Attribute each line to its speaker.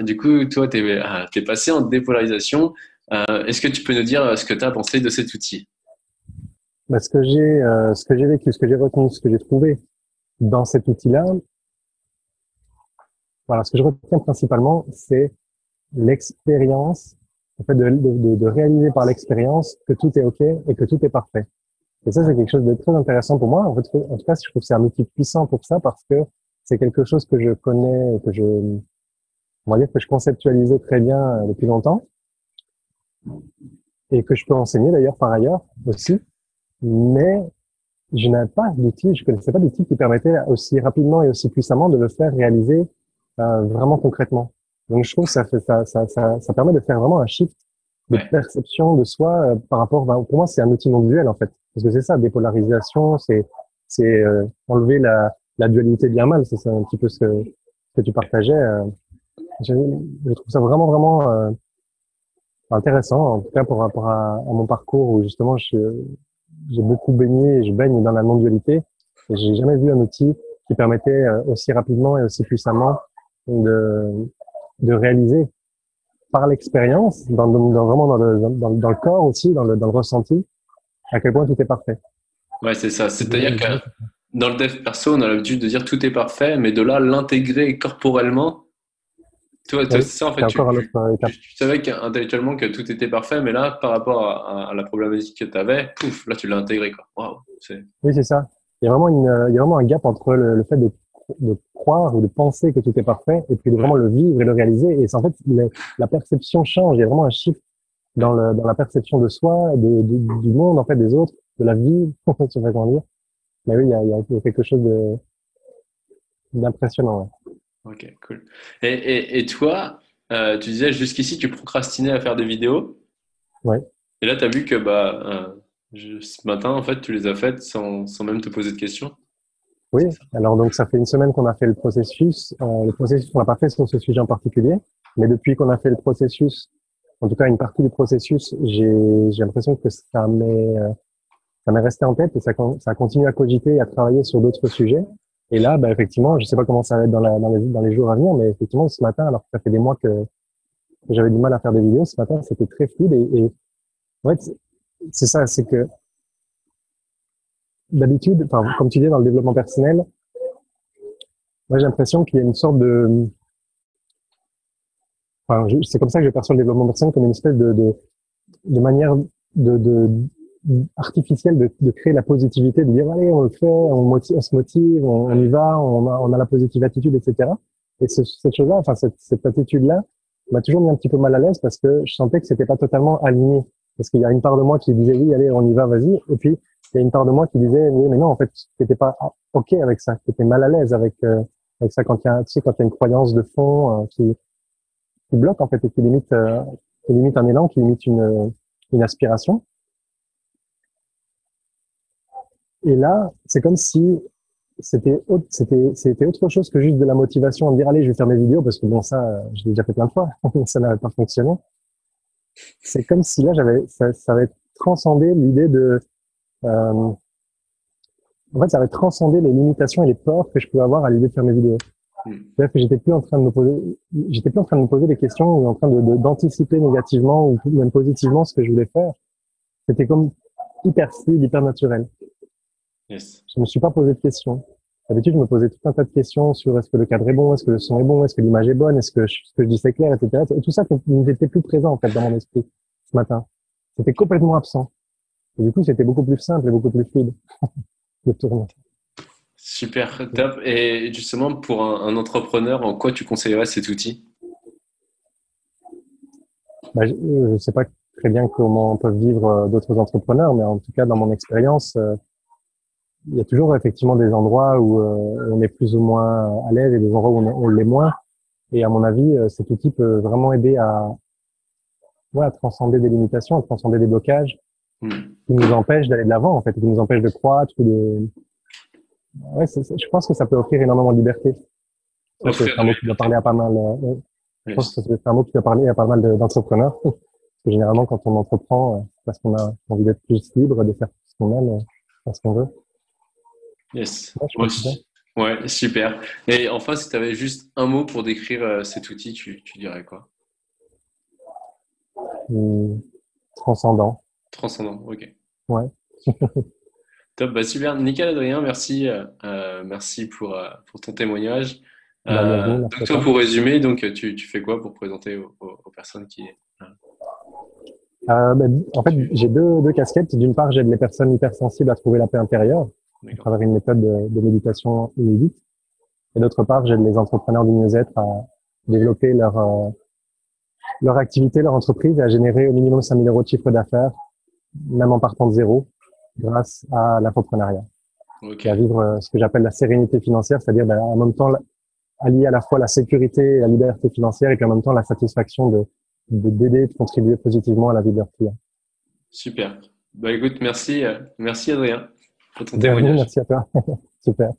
Speaker 1: Du coup, toi, tu es passé en dépolarisation. Est-ce que tu peux nous dire ce que tu as pensé de cet outil?
Speaker 2: Bah, ce que j'ai vécu, ce que j'ai retenu, ce que j'ai trouvé dans cet outil-là, voilà, ce que je retiens principalement, c'est l'expérience, en fait, de réaliser par l'expérience que tout est OK et que tout est parfait. Et ça, c'est quelque chose de très intéressant pour moi. En fait, en tout cas, je trouve que c'est un outil puissant pour ça parce que c'est quelque chose que je connais, on va dire que je conceptualisais très bien depuis longtemps et que je peux enseigner d'ailleurs par ailleurs aussi. Mais je n'avais pas d'outil, je connaissais pas d'outil qui permettait aussi rapidement et aussi puissamment de le faire réaliser vraiment concrètement. Donc je trouve que ça permet de faire vraiment un shift de
Speaker 1: Ouais,
Speaker 2: perception de soi par rapport. Ben, pour moi, c'est un outil non duel en fait, parce que c'est ça, dépolarisation, c'est enlever la dualité bien mal. C'est un petit peu ce que tu partageais. Je, je trouve ça vraiment intéressant, en tout cas par rapport à mon parcours où justement j'ai beaucoup baigné et je baigne dans la non-dualité et j'ai jamais vu un outil qui permettait aussi rapidement et aussi puissamment de, de réaliser par l'expérience, vraiment dans le corps aussi, dans le ressenti, à quel point tout est parfait.
Speaker 1: ouais, c'est ça.
Speaker 2: Je
Speaker 1: C'est-à-dire
Speaker 2: dirais-
Speaker 1: que
Speaker 2: je dirais
Speaker 1: dans le dev perso, on a l'habitude de dire tout est parfait, mais de là, l'intégrer corporellement, toi,
Speaker 2: oui,
Speaker 1: c'est ça, en fait,
Speaker 2: c'est encore un autre étape.
Speaker 1: tu savais intellectuellement que tout était parfait, mais là, par rapport à la problématique que tu avais, pouf, là, tu l'as intégré, quoi. Waouh,
Speaker 2: Oui, c'est ça. Il y a vraiment un gap entre le fait de croire ou de penser que tout est parfait et puis de
Speaker 1: ouais,
Speaker 2: vraiment le vivre et le réaliser. Et c'est en fait, la perception change. Il y a vraiment un shift
Speaker 1: ouais.
Speaker 2: dans la perception de soi, du monde, en fait, des autres, de la vie, je sais pas comment dire. Mais oui, il y a quelque chose d'impressionnant.
Speaker 1: Ok, cool. Et toi, tu disais jusqu'ici, tu procrastinais à faire des vidéos.
Speaker 2: Ouais. Ouais.
Speaker 1: Et là, tu as vu que ce matin, en fait, tu les as faites sans même te poser de questions.
Speaker 2: Oui.
Speaker 1: C'est ça.
Speaker 2: Alors, donc, ça fait une semaine qu'on a fait le processus. Le processus, on l'a pas fait sur ce sujet en particulier. Mais depuis qu'on a fait le processus, en tout cas, une partie du processus, j'ai l'impression que ça m'est resté en tête et ça continue à cogiter et à travailler sur d'autres sujets. Et là, bah, effectivement, je sais pas comment ça va être dans les jours à venir, mais effectivement, ce matin, alors que ça fait des mois que j'avais du mal à faire des vidéos, ce matin, c'était très fluide et en fait, c'est ça, c'est que d'habitude, enfin, comme tu dis, dans le développement personnel, moi, j'ai l'impression qu'il y a une sorte c'est comme ça que je perçois le développement personnel comme une espèce de manière de, de, artificielle de créer la positivité, de dire, allez, on le fait, on se motive, on y
Speaker 1: Ouais.
Speaker 2: va, on a la positive attitude, etc. Et cette chose-là, enfin, cette attitude-là m'a toujours mis un petit peu mal à l'aise parce que je sentais que c'était pas totalement aligné. Parce qu'il y a une part de moi qui disait, oui, allez, on y va, vas-y. Et puis, il y a une part de moi qui disait, oui, mais non, en fait, t'étais pas OK avec ça. T'étais mal à l'aise avec ça quand il y a, tu sais, quand il y a une croyance de fond, qui bloque, en fait, et qui limite un élan, qui limite une aspiration. Et là, c'est comme si c'était autre chose que juste de la motivation à me dire, allez, je vais faire mes vidéos, parce que bon, ça, je l'ai déjà fait plein de fois. Ça n'avait pas fonctionné. C'est comme si là, ça avait transcendé l'idée en fait, ça avait transcendé les limitations et les peurs que je pouvais avoir à l'idée de faire mes vidéos.
Speaker 1: Hmm.
Speaker 2: C'est-à-dire que j'étais plus en train de me poser des questions ou en train d'anticiper négativement ou même positivement ce que je voulais faire. C'était comme hyper fluide, hyper naturel.
Speaker 1: Yes.
Speaker 2: Je me suis pas posé de questions. D'habitude, je me posais tout un tas de questions sur est-ce que le cadre est bon, est-ce que le son est bon, est-ce que l'image est bonne, ce que je dis c'est clair, etc. Et tout ça n'était plus présent, en fait, dans mon esprit, ce matin. C'était complètement absent. Et du coup, c'était beaucoup plus simple et beaucoup plus fluide de tourner.
Speaker 1: Super, top. Et justement, pour un entrepreneur, en quoi tu conseillerais cet outil?
Speaker 2: Bah, je sais pas très bien comment peuvent vivre d'autres entrepreneurs, mais en tout cas, dans mon expérience, il y a toujours effectivement des endroits où on est plus ou moins à l'aise et des endroits où on l'est moins. Et à mon avis, cet outil peut vraiment aider ouais, à transcender des limitations, à transcender des blocages
Speaker 1: Hmm.
Speaker 2: qui nous empêchent d'aller de l'avant, en fait, qui nous empêchent de croître ouais, je pense que ça peut offrir énormément de liberté. Ça,
Speaker 1: Offrir
Speaker 2: c'est un
Speaker 1: de
Speaker 2: mot
Speaker 1: la
Speaker 2: qui doit parler à pas mal, je pense
Speaker 1: liberté.
Speaker 2: que c'est un mot qui doit parler à pas mal d'entrepreneurs. Parce que généralement, quand on entreprend, parce qu'on a envie d'être plus libre, de faire ce qu'on aime, faire ce qu'on veut.
Speaker 1: Yes.
Speaker 2: Ouais, je pense que c'est ça.
Speaker 1: Ouais, super. Et enfin, si tu avais juste un mot pour décrire cet outil, tu dirais quoi?
Speaker 2: Hum, Transcendant.
Speaker 1: Transcendant, ok.
Speaker 2: Ouais.
Speaker 1: Top, bah super. Nickel, Adrien, merci, merci pour ton témoignage.
Speaker 2: Bah, bienvenue, merci
Speaker 1: Donc
Speaker 2: à
Speaker 1: toi,
Speaker 2: toi.
Speaker 1: pour résumer, donc tu fais quoi pour présenter aux personnes
Speaker 2: En
Speaker 1: qui
Speaker 2: fait,
Speaker 1: tu...
Speaker 2: j'ai deux casquettes. D'une part, j'aide les personnes hypersensibles à trouver la paix intérieure à
Speaker 1: D'accord.
Speaker 2: travers une méthode de méditation inédite. Et d'autre part, j'aide les entrepreneurs du mieux-être à développer leur activité, leur entreprise et à générer au minimum 5 000 euros de chiffre d'affaires, même en partant de zéro, grâce à l'entrepreneuriat.
Speaker 1: Ok,
Speaker 2: Et à vivre ce que j'appelle la sérénité financière, c'est-à-dire en même temps allier à la fois la sécurité et la liberté financière et puis en même temps la satisfaction d'aider et de contribuer positivement à la vie de leurs clients.
Speaker 1: super. Bah écoute, merci, merci Adrien pour ton
Speaker 2: Bienvenue,
Speaker 1: témoignage.
Speaker 2: merci à toi. Super.